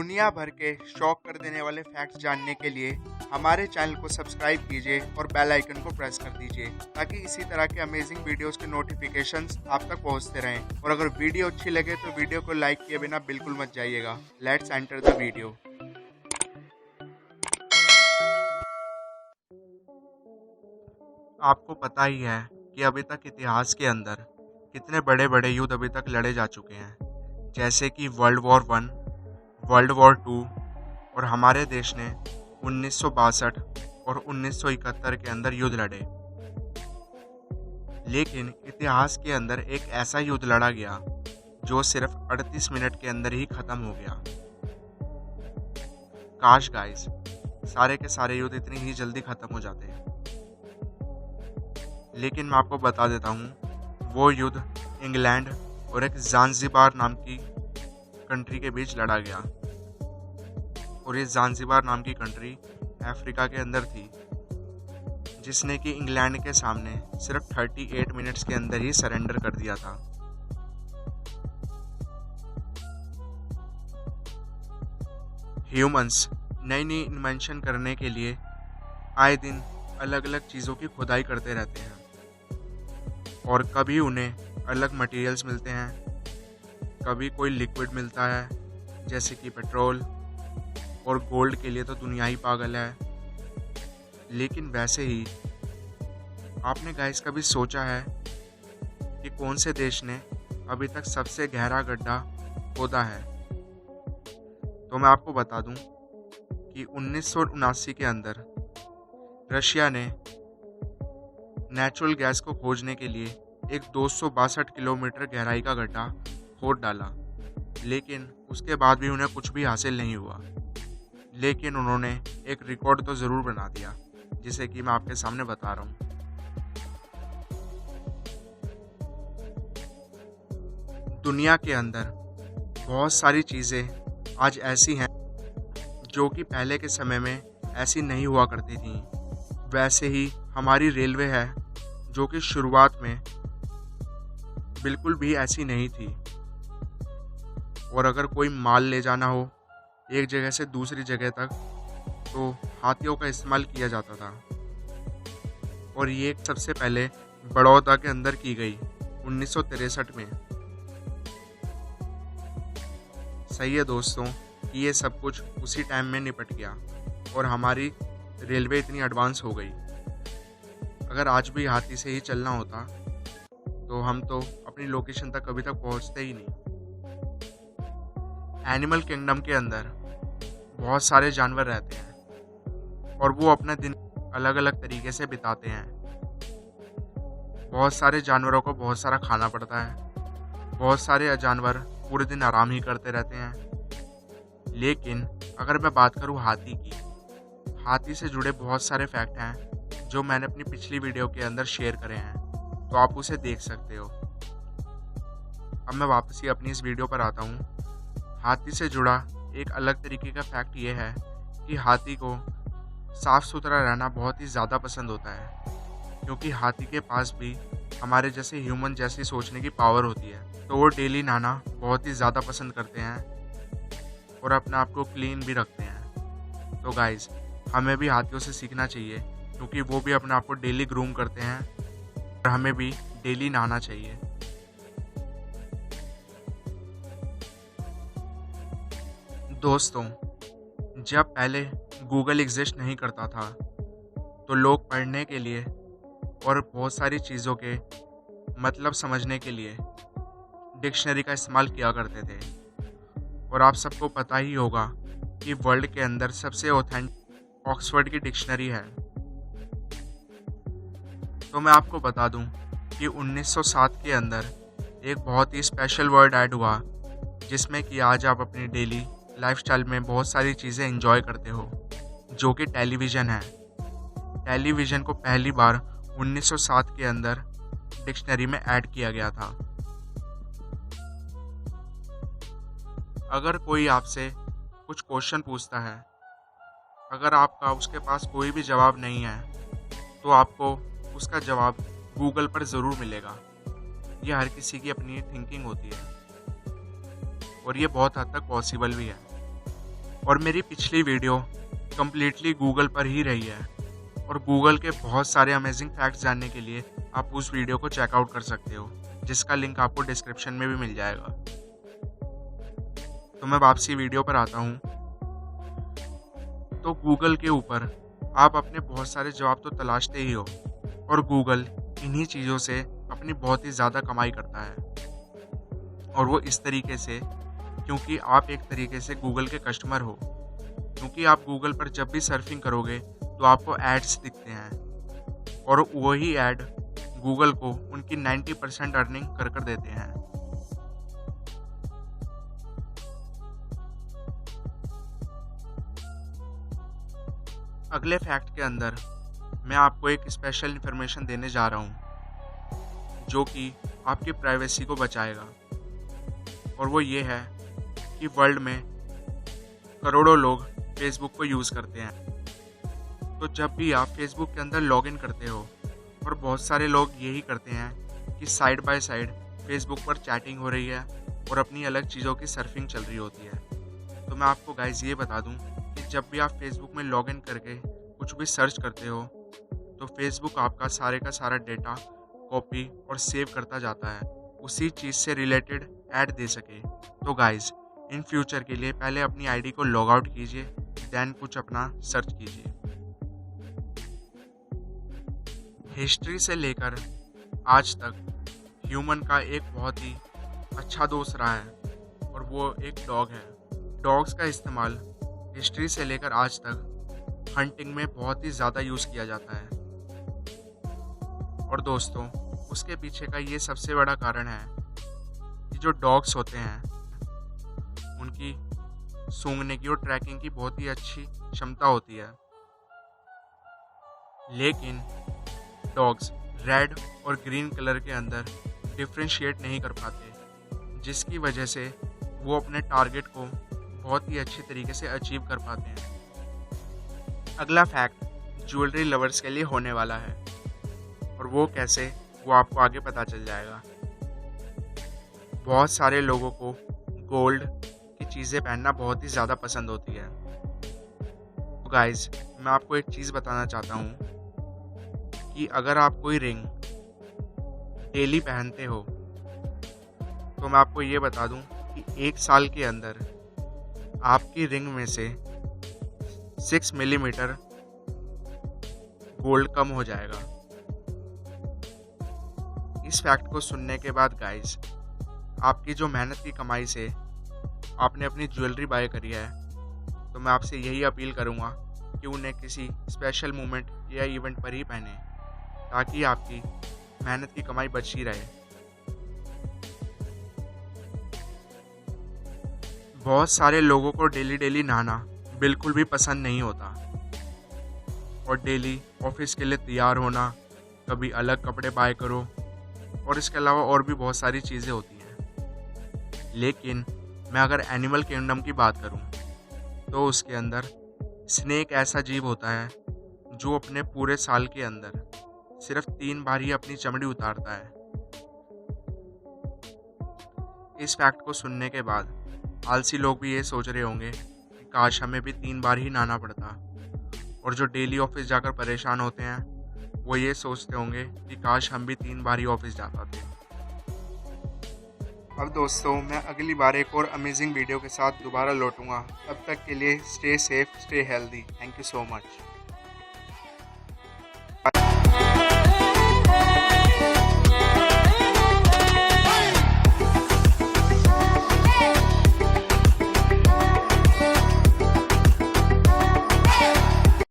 दुनिया भर के शॉक कर देने वाले फैक्ट्स जानने के लिए हमारे चैनल को सब्सक्राइब कीजिए और बेल आइकन को प्रेस कर दीजिए ताकि इसी तरह के अमेजिंग वीडियोस के नोटिफिकेशंस आप तक पहुंचते रहें। और अगर वीडियो अच्छी लगे तो वीडियो को लाइक किए बिना बिल्कुल मत जाइएगा। Let's enter the video. आपको पता ही है कि अभी तक इतिहास के अंदर कितने बड़े बड़े युद्ध अभी तक लड़े जा चुके हैं, जैसे कि वर्ल्ड वॉर 1, वर्ल्ड वॉर 2 और हमारे देश ने 1962 और 1971 के अंदर युद्ध लड़े। लेकिन इतिहास के अंदर एक ऐसा युद्ध लड़ा गया जो सिर्फ 38 मिनट के अंदर ही खत्म हो गया। काश गाइस सारे के सारे युद्ध इतनी ही जल्दी खत्म हो जाते हैं। लेकिन मैं आपको बता देता हूँ, वो युद्ध इंग्लैंड और एक ज़ांज़िबार नाम की कंट्री के बीच लड़ा गया। और ये ज़ांज़िबार नाम की कंट्री अफ्रीका के अंदर थी, जिसने कि इंग्लैंड के सामने सिर्फ 38 मिनट्स के अंदर ही सरेंडर कर दिया था। ह्यूमंस नई नई इन्वेंशन करने के लिए आए दिन अलग अलग चीज़ों की खुदाई करते रहते हैं और कभी उन्हें अलग मटेरियल्स मिलते हैं, कभी कोई लिक्विड मिलता है जैसे कि पेट्रोल, और गोल्ड के लिए तो दुनिया ही पागल है। लेकिन वैसे ही आपने गाइस कभी सोचा है कि कौन से देश ने अभी तक सबसे गहरा गड्ढा खोदा है? तो मैं आपको बता दूं कि 1979 के अंदर रशिया ने नेचुरल गैस को खोजने के लिए एक 262 किलोमीटर गहराई का गड्ढा खोद डाला, लेकिन उसके बाद भी उन्हें कुछ भी हासिल नहीं हुआ। लेकिन उन्होंने एक रिकॉर्ड तो ज़रूर बना दिया, जिसे कि मैं आपके सामने बता रहा हूँ। दुनिया के अंदर बहुत सारी चीज़ें आज ऐसी हैं जो कि पहले के समय में ऐसी नहीं हुआ करती थी। वैसे ही हमारी रेलवे है, जो कि शुरुआत में बिल्कुल भी ऐसी नहीं थी। और अगर कोई माल ले जाना हो एक जगह से दूसरी जगह तक, तो हाथियों का इस्तेमाल किया जाता था। और ये सबसे पहले बड़ौदा के अंदर की गई 1963 में। सही है दोस्तों कि ये सब कुछ उसी टाइम में निपट गया और हमारी रेलवे इतनी एडवांस हो गई। अगर आज भी हाथी से ही चलना होता तो हम तो अपनी लोकेशन तक कभी तक पहुंचते ही नहीं। एनिमल किंगडम के अंदर बहुत सारे जानवर रहते हैं और वो अपना दिन अलग अलग तरीके से बिताते हैं। बहुत सारे जानवरों को बहुत सारा खाना पड़ता है, बहुत सारे जानवर पूरे दिन आराम ही करते रहते हैं। लेकिन अगर मैं बात करूँ हाथी की, हाथी से जुड़े बहुत सारे फैक्ट हैं जो मैंने अपनी पिछली वीडियो के अंदर शेयर करे हैं, तो आप उसे देख सकते हो। अब मैं वापस ही अपनी इस वीडियो पर आता हूँ। हाथी से जुड़ा एक अलग तरीके का फैक्ट ये है कि हाथी को साफ़ सुथरा रहना बहुत ही ज़्यादा पसंद होता है, क्योंकि हाथी के पास भी हमारे जैसे ह्यूमन जैसी सोचने की पावर होती है। तो वो डेली नहाना बहुत ही ज़्यादा पसंद करते हैं और अपने आप को क्लीन भी रखते हैं। तो गाइज़ हमें भी हाथियों से सीखना चाहिए, क्योंकि वो भी अपने आप को डेली ग्रूम करते हैं और हमें भी डेली नहाना चाहिए। दोस्तों, जब पहले गूगल एग्जिस्ट नहीं करता था तो लोग पढ़ने के लिए और बहुत सारी चीज़ों के मतलब समझने के लिए डिक्शनरी का इस्तेमाल किया करते थे। और आप सबको पता ही होगा कि वर्ल्ड के अंदर सबसे ऑथेंटिक ऑक्सफोर्ड की डिक्शनरी है। तो मैं आपको बता दूं कि 1907 के अंदर एक बहुत ही स्पेशल वर्ड ऐड हुआ, जिसमें कि आज आप अपनी डेली लाइफस्टाइल में बहुत सारी चीज़ें एंजॉय करते हो, जो कि टेलीविज़न है। टेलीविज़न को पहली बार 1907 के अंदर डिक्शनरी में ऐड किया गया था। अगर कोई आपसे कुछ क्वेश्चन पूछता है, अगर आपका उसके पास कोई भी जवाब नहीं है, तो आपको उसका जवाब गूगल पर ज़रूर मिलेगा। ये हर किसी की अपनी थिंकिंग होती है और ये बहुत हद तक पॉसिबल भी है। और मेरी पिछली वीडियो कम्प्लीटली गूगल पर ही रही है और गूगल के बहुत सारे अमेजिंग फैक्ट्स जानने के लिए आप उस वीडियो को चेकआउट कर सकते हो, जिसका लिंक आपको डिस्क्रिप्शन में भी मिल जाएगा। तो मैं वापसी वीडियो पर आता हूँ। तो गूगल के ऊपर आप अपने बहुत सारे जवाब तो तलाशते ही हो और गूगल इन्हीं चीज़ों से अपनी बहुत ही ज़्यादा कमाई करता है। और वो इस तरीके से क्योंकि आप एक तरीके से गूगल के कस्टमर हो, क्योंकि आप गूगल पर जब भी सर्फिंग करोगे तो आपको एड्स दिखते हैं और वही ऐड गूगल को उनकी 90% अर्निंग कर देते हैं। अगले फैक्ट के अंदर मैं आपको एक स्पेशल इन्फॉर्मेशन देने जा रहा हूँ जो कि आपकी प्राइवेसी को बचाएगा, और वो ये है कि वर्ल्ड में करोड़ों लोग फेसबुक को यूज़ करते हैं। तो जब भी आप फेसबुक के अंदर लॉगिन करते हो, और बहुत सारे लोग यही करते हैं कि साइड बाय साइड फेसबुक पर चैटिंग हो रही है और अपनी अलग चीज़ों की सर्फिंग चल रही होती है। तो मैं आपको गाइस ये बता दूं कि जब भी आप फेसबुक में लॉगिन करके कुछ भी सर्च करते हो तो फेसबुक आपका सारे का सारा डेटा कॉपी और सेव करता जाता है, उसी चीज़ से रिलेटेड ऐड दे सके। तो गाइस इन फ्यूचर के लिए पहले अपनी आईडी को लॉग आउट कीजिए, देन कुछ अपना सर्च कीजिए। हिस्ट्री से लेकर आज तक ह्यूमन का एक बहुत ही अच्छा दोस्त रहा है और वो एक डॉग है। डॉग्स का इस्तेमाल हिस्ट्री से लेकर आज तक हंटिंग में बहुत ही ज़्यादा यूज़ किया जाता है। और दोस्तों उसके पीछे का ये सबसे बड़ा कारण है कि जो डॉग्स होते हैं उनकी सूंघने की और ट्रैकिंग की बहुत ही अच्छी क्षमता होती है, लेकिन डॉग्स रेड और ग्रीन कलर के अंदर डिफ्रेंशिएट नहीं कर पाते, जिसकी वजह से वो अपने टारगेट को बहुत ही अच्छे तरीके से अचीव कर पाते हैं। अगला फैक्ट ज्वेलरी लवर्स के लिए होने वाला है, और वो कैसे वो आपको आगे पता चल जाएगा। बहुत सारे लोगों को गोल्ड की चीज़ें पहनना बहुत ही ज़्यादा पसंद होती है। तो गाइस मैं आपको एक चीज़ बताना चाहता हूँ कि अगर आप कोई रिंग डेली पहनते हो तो मैं आपको ये बता दूं कि 1 साल के अंदर आपकी रिंग में से 6 मिलीमीटर गोल्ड कम हो जाएगा। इस फैक्ट को सुनने के बाद गाइस आपकी जो मेहनत की कमाई से आपने अपनी ज्वेलरी बाय करी है, तो मैं आपसे यही अपील करूँगा कि उन्हें किसी स्पेशल मोमेंट या इवेंट पर ही पहने, ताकि आपकी मेहनत की कमाई बची रहे। बहुत सारे लोगों को डेली नहाना बिल्कुल भी पसंद नहीं होता और डेली ऑफिस के लिए तैयार होना, कभी अलग कपड़े बाय करो, और इसके अलावा और भी बहुत सारी चीज़ें होती हैं। लेकिन मैं अगर एनिमल किंगडम की बात करूं तो उसके अंदर स्नेक ऐसा जीव होता है जो अपने पूरे साल के अंदर सिर्फ 3 बार ही अपनी चमड़ी उतारता है। इस फैक्ट को सुनने के बाद आलसी लोग भी ये सोच रहे होंगे कि काश हमें भी 3 बार ही नहाना पड़ता, और जो डेली ऑफिस जाकर परेशान होते हैं वो ये सोचते होंगे कि काश हम भी 3 बार ही ऑफिस जाता थे। अब दोस्तों मैं अगली बार एक और अमेजिंग वीडियो के साथ दोबारा लौटूंगा। तब तक के लिए stay safe, stay healthy. Thank you so much.